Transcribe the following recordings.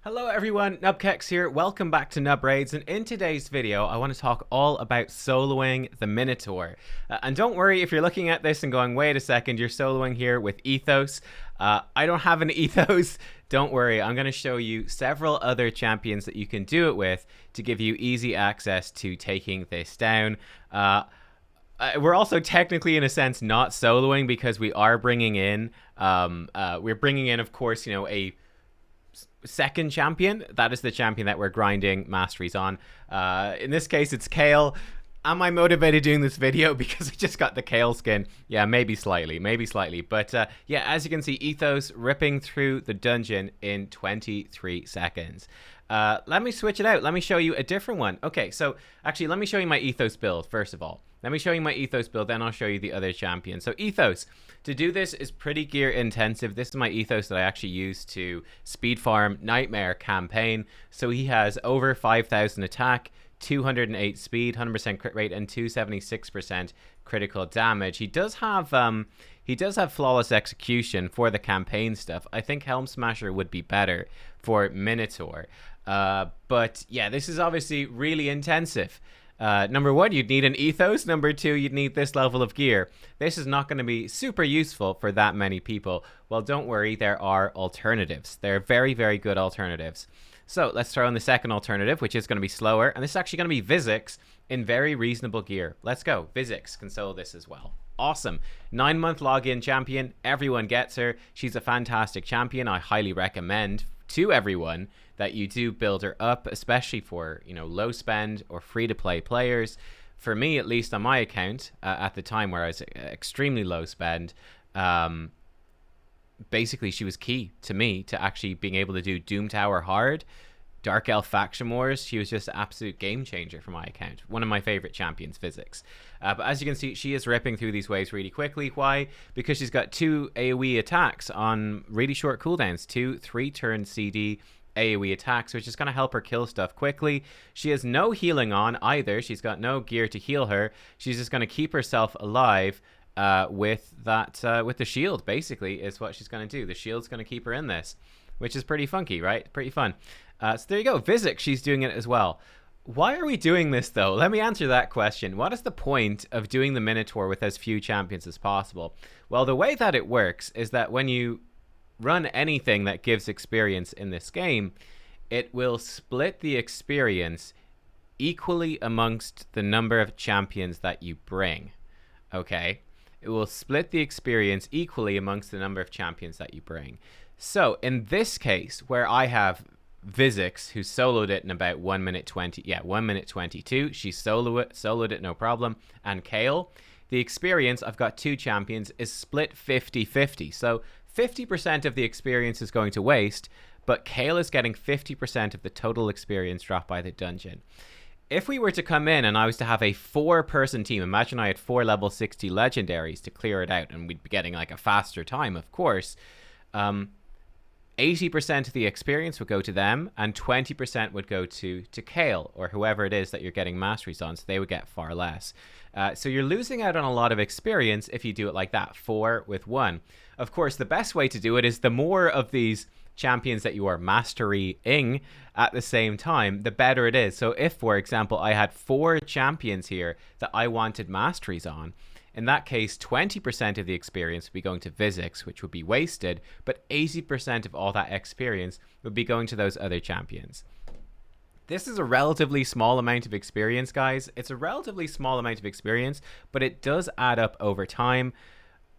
Hello everyone, nubkeks here. Welcome back to Nub Raids, and in today's video I want to talk all about soloing the Minotaur. And don't worry if you're looking at this and going, wait a second, you're soloing here with Ethos. I don't have an Ethos. Don't worry, I'm going to show you several other champions that you can do it with to give you easy access to taking this down. We're also technically, in a sense, not soloing because we are bringing in, of course, a second champion. That is the champion that we're grinding masteries on. In this case, it's Kale. Am I motivated doing this video because I just got the Kale skin? Yeah, maybe slightly. But yeah, as you can see, Ethos ripping through the dungeon in 23 seconds. Let me switch it out. Let me show you a different one. Okay, so actually, let me show you my Ethos build, first of all. Let me show you my Ethos build, then I'll show you the other champion. So Ethos, to do this is pretty gear intensive. This is my Ethos that I actually use to speed farm Nightmare campaign. So he has over 5,000 attack, 208 speed, 100% crit rate, and 276% critical damage. He does have flawless execution for the campaign stuff. I think Helm Smasher would be better for Minotaur. But yeah, this is obviously really intensive. Number one, you'd need an Ethos. Number two, you'd need this level of gear. This is not going to be super useful for that many people. Well, don't worry, there are alternatives. There are very, very good alternatives. So let's throw in the second alternative, which is going to be slower. And this is actually going to be Vizix in very reasonable gear. Let's go. Vizix can solo this as well. Awesome. 9-month login champion. Everyone gets her. She's a fantastic champion. I highly recommend to everyone that you do build her up, especially for, low spend or free to play players. For me, at least on my account, at the time where I was extremely low spend, basically she was key to me to actually being able to do Doom Tower hard, Dark Elf Faction Wars. She was just an absolute game changer for my account. One of my favorite champions, Vizix. But as you can see, she is ripping through these waves really quickly. Why? Because she's got 2 AoE attacks on really short cooldowns. 2 3-turn CD AoE attacks, which is going to help her kill stuff quickly. She has no healing on either. She's got no gear to heal her. She's just going to keep herself alive with the shield, basically, is what she's going to do. The shield's going to keep her in this, which is pretty funky, right? Pretty fun. So there you go. Vizix, she's doing it as well. Why are we doing this, though? Let me answer that question. What is the point of doing the Minotaur with as few champions as possible? Well, the way that it works is that when you run anything that gives experience in this game, it will split the experience equally amongst the number of champions that you bring. Okay? It will split the experience equally amongst the number of champions that you bring. So, in this case, where I have Vizix, who soloed it in about 1 minute 20, 1 minute 22, she soloed it no problem, and Kale, the experience, I've got 2 champions, is split 50-50. So 50% of the experience is going to waste, but Kale is getting 50% of the total experience dropped by the dungeon. If we were to come in and I was to have a 4-person team, imagine I had 4 level 60 legendaries to clear it out, and we'd be getting like a faster time, of course. 80% of the experience would go to them, and 20% would go to Kale, or whoever it is that you're getting masteries on, so they would get far less. So you're losing out on a lot of experience if you do it like that, 4 with 1. Of course, the best way to do it is the more of these champions that you are masterying at the same time, the better it is. So if, for example, I had 4 champions here that I wanted masteries on, in that case, 20% of the experience would be going to Vizix, which would be wasted, but 80% of all that experience would be going to those other champions. This is a relatively small amount of experience, guys. It's a relatively small amount of experience, but it does add up over time.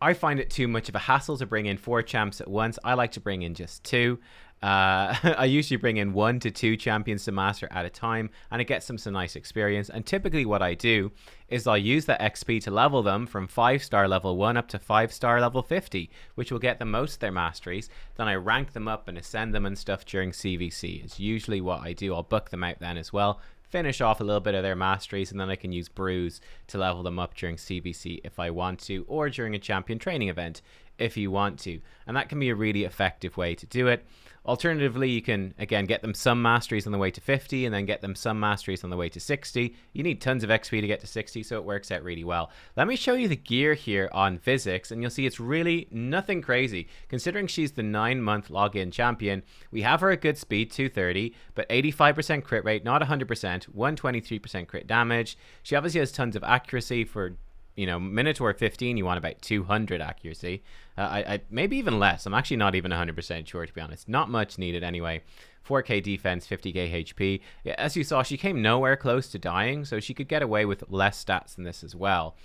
I find it too much of a hassle to bring in 4 champs at once. I like to bring in just 2. I usually bring in 1 to 2 champions to master at a time, and it gets them some nice experience. And typically what I do is I'll use that XP to level them from 5-star level 1 up to 5-star level 50, which will get them most of their masteries. Then I rank them up and ascend them and stuff during CVC. It's usually what I do. I'll book them out then as well, finish off a little bit of their masteries, and then I can use brews to level them up during CVC if I want to, or during a champion training event if you want to. And that can be a really effective way to do it. Alternatively, you can, again, get them some masteries on the way to 50 and then get them some masteries on the way to 60. You need tons of XP to get to 60, so it works out really well. Let me show you the gear here on Vizix, and you'll see it's really nothing crazy. Considering she's the 9-month login champion, we have her at good speed, 230, but 85% crit rate, not 100%, 123% crit damage. She obviously has tons of accuracy for, you know, Minotaur 15, you want about 200 accuracy. I maybe even less. I'm actually not even 100% sure, to be honest. Not much needed anyway. 4k defense, 50k HP. Yeah, as you saw, she came nowhere close to dying, so she could get away with less stats than this as well.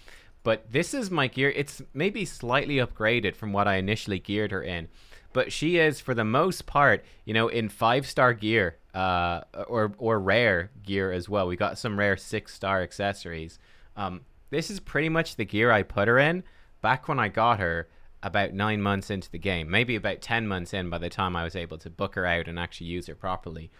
But this is my gear. It's maybe slightly upgraded from what I initially geared her in. But she is, for the most part, you know, in 5-star gear, or rare gear as well. We got some rare 6-star accessories. This is pretty much the gear I put her in back when I got her about 9 months into the game. Maybe about 10 months in by the time I was able to book her out and actually use her properly.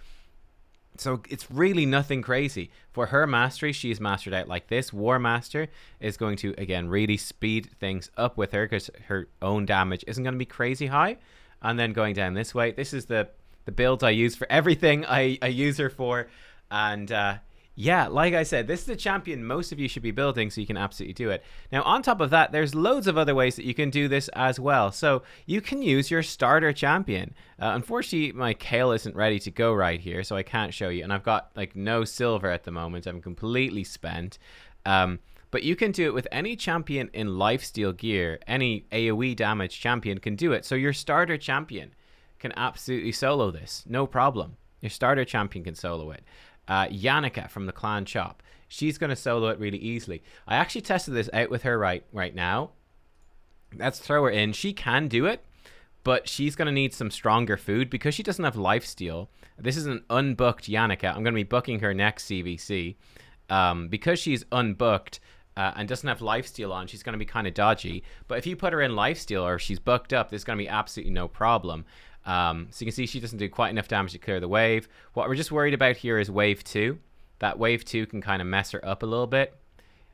So it's really nothing crazy. For her mastery, she's mastered out like this. War Master is going to, again, really speed things up with her because her own damage isn't going to be crazy high. And then going down this way, this is the build I use for everything I use her for. And yeah, like I said, this is the champion most of you should be building, so you can absolutely do it. Now, on top of that, there's loads of other ways that you can do this as well. So you can use your starter champion. Unfortunately, my Kale isn't ready to go right here, so I can't show you. And I've got like no silver at the moment. I'm completely spent. But you can do it with any champion in lifesteal gear. Any AoE damage champion can do it. So your starter champion can absolutely solo this. No problem. Your starter champion can solo it. Yannicka from the clan shop, she's going to solo it really easily. I actually tested this out with her right now. Let's throw her in. She can do it, but she's going to need some stronger food because she doesn't have lifesteal. This is an unbooked Yannicka. I'm going to be booking her next CVC. Because she's unbooked and doesn't have lifesteal on, she's going to be kind of dodgy. But if you put her in lifesteal or if she's booked up, there's going to be absolutely no problem. So you can see she doesn't do quite enough damage to clear the wave. What we're just worried about here is wave 2. That wave 2 can kind of mess her up a little bit.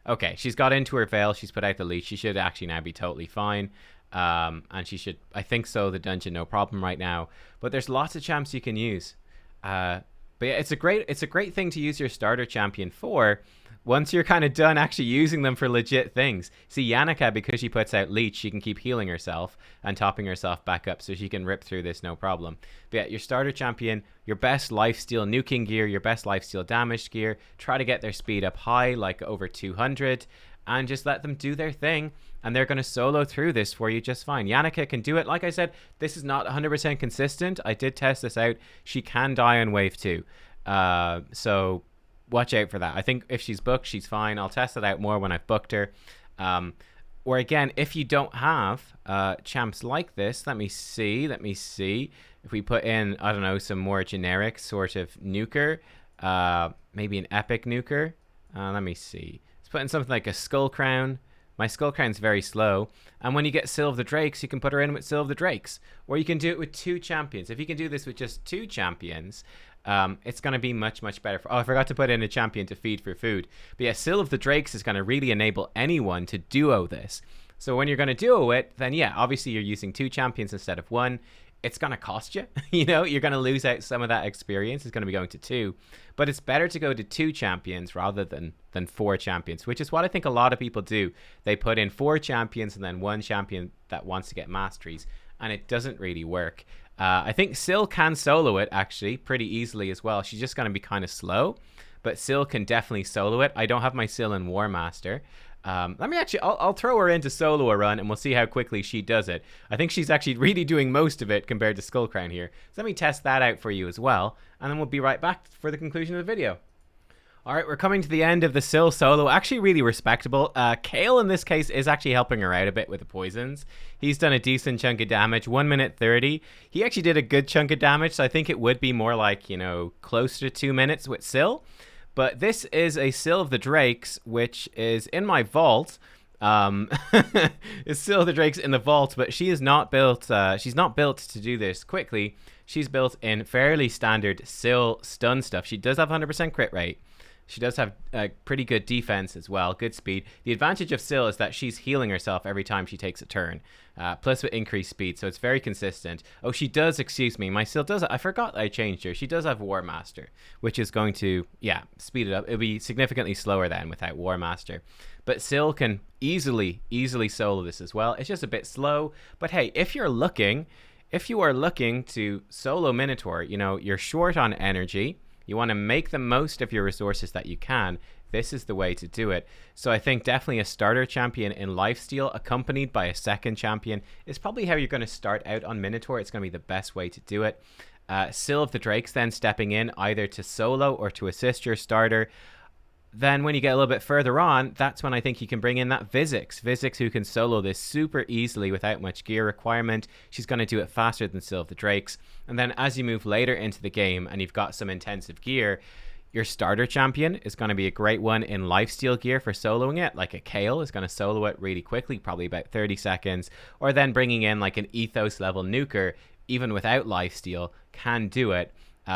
Okay, she's got into her veil. She's put out the leech. She should actually now be totally fine. And she should, I think so, the dungeon, no problem right now. But there's lots of champs you can use. But yeah, it's a great thing to use your starter champion for once you're kind of done actually using them for legit things. See, Yannicka, because she puts out leech, she can keep healing herself and topping herself back up, so she can rip through this no problem. But yeah, your starter champion, your best lifesteal nuking gear, your best lifesteal damaged gear, try to get their speed up high, like over 200, and just let them do their thing, and they're going to solo through this for you just fine. Yannicka can do it. Like I said, this is not 100% consistent. I did test this out. She can die on wave 2. So watch out for that. I think if she's booked, she's fine. I'll test it out more when I've booked her. Or again, if you don't have champs like this, let me see. If we put in, I don't know, some more generic sort of nuker, maybe an epic nuker. Let me see. Let's put in something like a Skull Crown. My Skull Crown's very slow. And when you get Scyl of the Drakes, you can put her in with Scyl of the Drakes. Or you can do it with 2 champions. If you can do this with just 2 champions, it's going to be much better. Oh, I forgot to put in a champion to feed for food. But yeah, Scyl of the Drakes is going to really enable anyone to duo this. So when you're going to duo it, then yeah, obviously you're using 2 champions instead of 1. It's going to cost you. You know, you're going to lose out some of that experience. It's going to be going to 2. But it's better to go to 2 champions rather than 4 champions, which is what I think a lot of people do. They put in 4 champions and then 1 champion that wants to get masteries, and it doesn't really work. I think Scyl can solo it, actually, pretty easily as well. She's just going to be kind of slow, but Scyl can definitely solo it. I don't have my Scyl in War Master. Let me actually, I'll throw her into solo a run, and we'll see how quickly she does it. I think she's actually really doing most of it compared to Skull Crown here. So let me test that out for you as well, and then we'll be right back for the conclusion of the video. All right, we're coming to the end of the Scyl solo. Actually really respectable. Kale in this case is actually helping her out a bit with the poisons. He's done a decent chunk of damage, 1 minute 30. He actually did a good chunk of damage, so I think it would be more like, you know, closer to 2 minutes with Scyl. But this is a Scyl of the Drakes, which is in my vault. It's Scyl of the Drakes in the vault, but she is not built. She's not built to do this quickly. She's built in fairly standard Scyl stun stuff. She does have 100% crit rate. She does have pretty good defense as well, good speed. The advantage of Scyl is that she's healing herself every time she takes a turn, plus with increased speed, so it's very consistent. Oh, she does, excuse me, my Scyl does, I forgot I changed her. She does have War Master, which is going to, yeah, speed it up. It'll be significantly slower then without War Master. But Scyl can easily solo this as well. It's just a bit slow, but hey, if you are looking to solo Minotaur, you know, you're short on energy, you want to make the most of your resources that you can, this is the way to do it. So I think definitely a starter champion in lifesteal accompanied by a second champion is probably how you're going to start out on Minotaur. It's going to be the best way to do it. Scyl of the Drakes then stepping in either to solo or to assist your starter. Then when you get a little bit further on, that's when I think you can bring in that Vizix who can solo this super easily without much gear requirement. She's going to do it faster than Scyl of the Drakes. And then as you move later into the game and you've got some intensive gear, your starter champion is going to be a great one in lifesteal gear for soloing it. Like a Kale is going to solo it really quickly, probably about 30 seconds. Or then bringing in like an Ethos level nuker, even without lifesteal, can do it.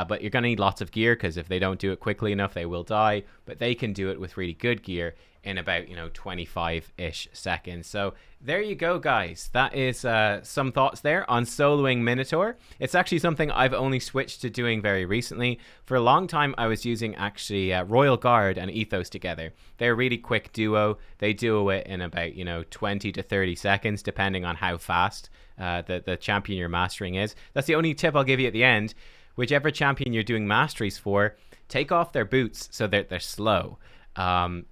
But you're going to need lots of gear because if they don't do it quickly enough, they will die. But they can do it with really good gear in about, 25-ish seconds. So there you go, guys. That is some thoughts there on soloing Minotaur. It's actually something I've only switched to doing very recently. For a long time, I was using actually Royal Guard and Ethos together. They're a really quick duo. They duo it in about, 20 to 30 seconds, depending on how fast the champion you're mastering is. That's the only tip I'll give you at the end. Whichever champion you're doing masteries for, take off their boots so that they're slow.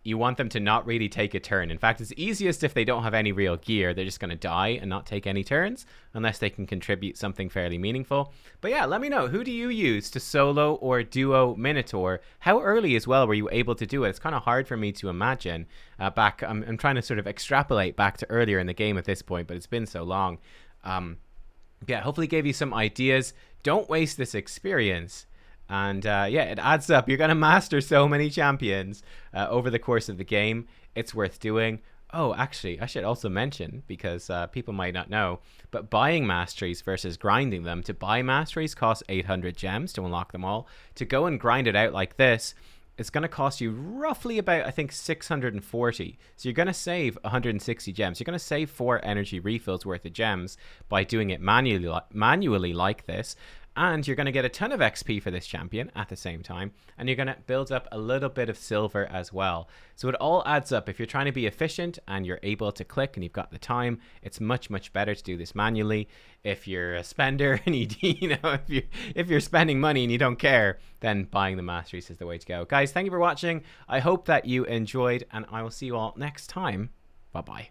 You want them to not really take a turn. In fact, it's easiest if they don't have any real gear. They're just going to die and not take any turns unless they can contribute something fairly meaningful. But yeah, let me know. Who do you use to solo or duo Minotaur? How early as well were you able to do it? It's kind of hard for me to imagine. I'm trying to sort of extrapolate back to earlier in the game at this point, but it's been so long. Yeah, hopefully gave you some ideas. Don't waste this experience. And yeah, it adds up. You're going to master so many champions over the course of the game. It's worth doing. Oh, actually, I should also mention, because people might not know, but buying masteries versus grinding them. To buy masteries costs 800 gems to unlock them all. To go and grind it out like this, it's going to cost you roughly about, I think, 640. So you're going to save 160 gems. You're going to save 4 energy refills worth of gems by doing it manually like this. And you're going to get a ton of XP for this champion at the same time. And you're going to build up a little bit of silver as well. So it all adds up. If you're trying to be efficient and you're able to click and you've got the time, it's much, much better to do this manually. If you're a spender and if you're spending money and you don't care, then buying the masteries is the way to go. Guys, thank you for watching. I hope that you enjoyed, and I will see you all next time. Bye-bye.